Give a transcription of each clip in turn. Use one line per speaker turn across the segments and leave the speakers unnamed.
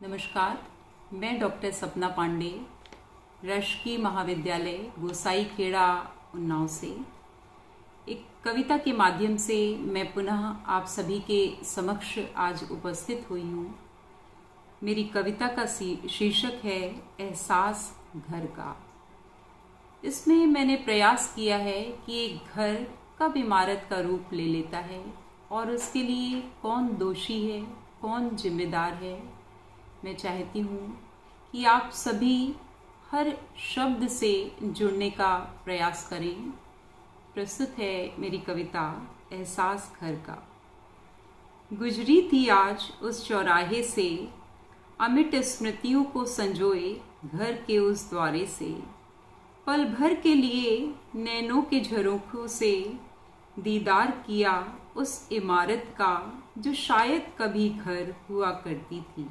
नमस्कार, मैं डॉक्टर सपना पांडे, राजकीय महाविद्यालय गोसाईखेड़ा उन्नाव से एक कविता के माध्यम से मैं पुनः आप सभी के समक्ष आज उपस्थित हुई हूँ। मेरी कविता का शीर्षक है एहसास घर का। इसमें मैंने प्रयास किया है कि एक घर कब इमारत का रूप ले लेता है और उसके लिए कौन दोषी है, कौन जिम्मेदार है। मैं चाहती हूँ कि आप सभी हर शब्द से जुड़ने का प्रयास करें। प्रस्तुत है मेरी कविता एहसास घर का। गुजरी थी आज उस चौराहे से, अमिट स्मृतियों को संजोए घर के उस द्वारे से। पल भर के लिए नैनों के झरोखों से दीदार किया उस इमारत का जो शायद कभी घर हुआ करती थी।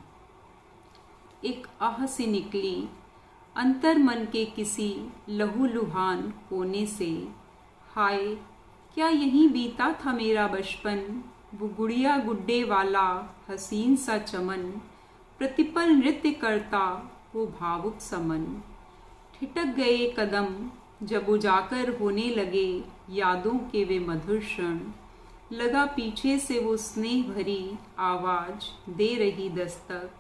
एक आह से निकली अंतर मन के किसी लहूलुहान कोने से। हाय, क्या यहीं बीता था मेरा बचपन, वो गुड़िया गुड्डे वाला हसीन सा चमन, प्रतिपल नृत्य करता वो भावुक समन। ठिठक गए कदम जब उजागर होने लगे यादों के वे मधुर क्षण। लगा पीछे से वो स्नेह भरी आवाज दे रही दस्तक,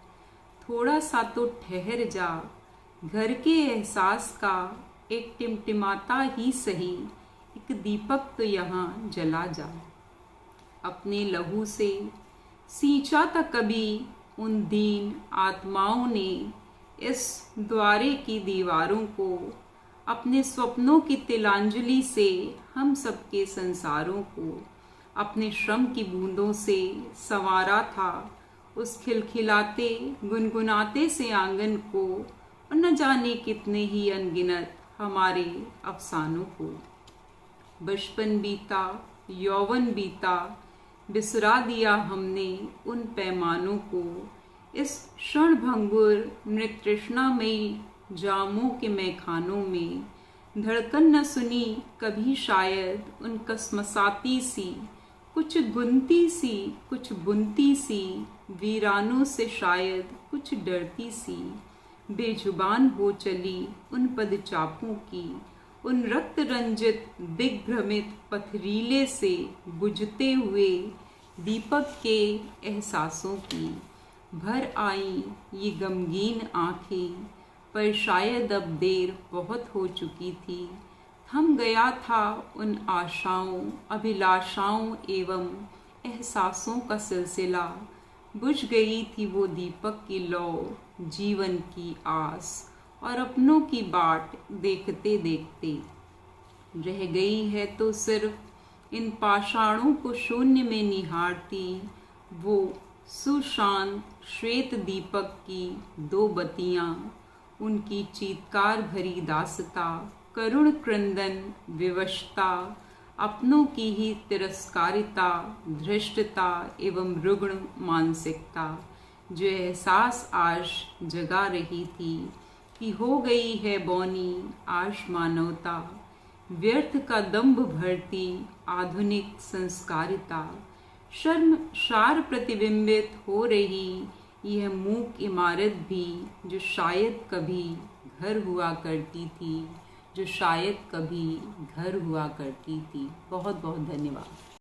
थोड़ा सा तो ठहर जा, घर के एहसास का एक टिमटिमाता ही सही, एक दीपक तो यहाँ जला जा। अपने लहू से सींचा था कभी उन दीन आत्माओं ने इस द्वारे की दीवारों को, अपने स्वप्नों की तिलांजलि से हम सबके संसारों को। अपने श्रम की बूंदों से संवारा था उस खिलखिलाते गुनगुनाते से आंगन को, और न जाने कितने ही अनगिनत हमारे अफसानों को। बचपन बीता, यौवन बीता, बिसरा दिया हमने उन पैमानों को। इस क्षण भंगुर नृतृष्णामयी जामों के मैखानों में धड़कन न सुनी कभी शायद उन कसमसाती सी, कुछ गुनती सी कुछ बुनती सी, वीरानों से शायद कुछ डरती सी। बेजुबान हो चली उन पदचापों की, उन रक्त रंजित दिग्भ्रमित पथरीले से बुझते हुए दीपक के एहसासों की। भर आई ये गमगीन आंखें, पर शायद अब देर बहुत हो चुकी थी। थम गया था उन आशाओं अभिलाषाओं एवं एहसासों का सिलसिला। बुझ गई थी वो दीपक की लौ, जीवन की आस और अपनों की बाट देखते देखते। रह गई है तो सिर्फ इन पाषाणों को शून्य में निहारती वो सुशांत श्वेत दीपक की दो बत्तियां। उनकी चीत्कार भरी दासता, करुण क्रंदन विवशता, अपनों की ही तिरस्कारिता, धृष्टता एवं रुग्ण मानसिकता, जो एहसास आज जगा रही थी कि हो गई है बौनी आज मानवता। व्यर्थ का दंभ भरती आधुनिक संस्कारिता, शर्मसार प्रतिबिंबित हो रही यह मूक इमारत भी, जो शायद कभी घर हुआ करती थी, जो शायद कभी घर हुआ करती थी। बहुत बहुत धन्यवाद।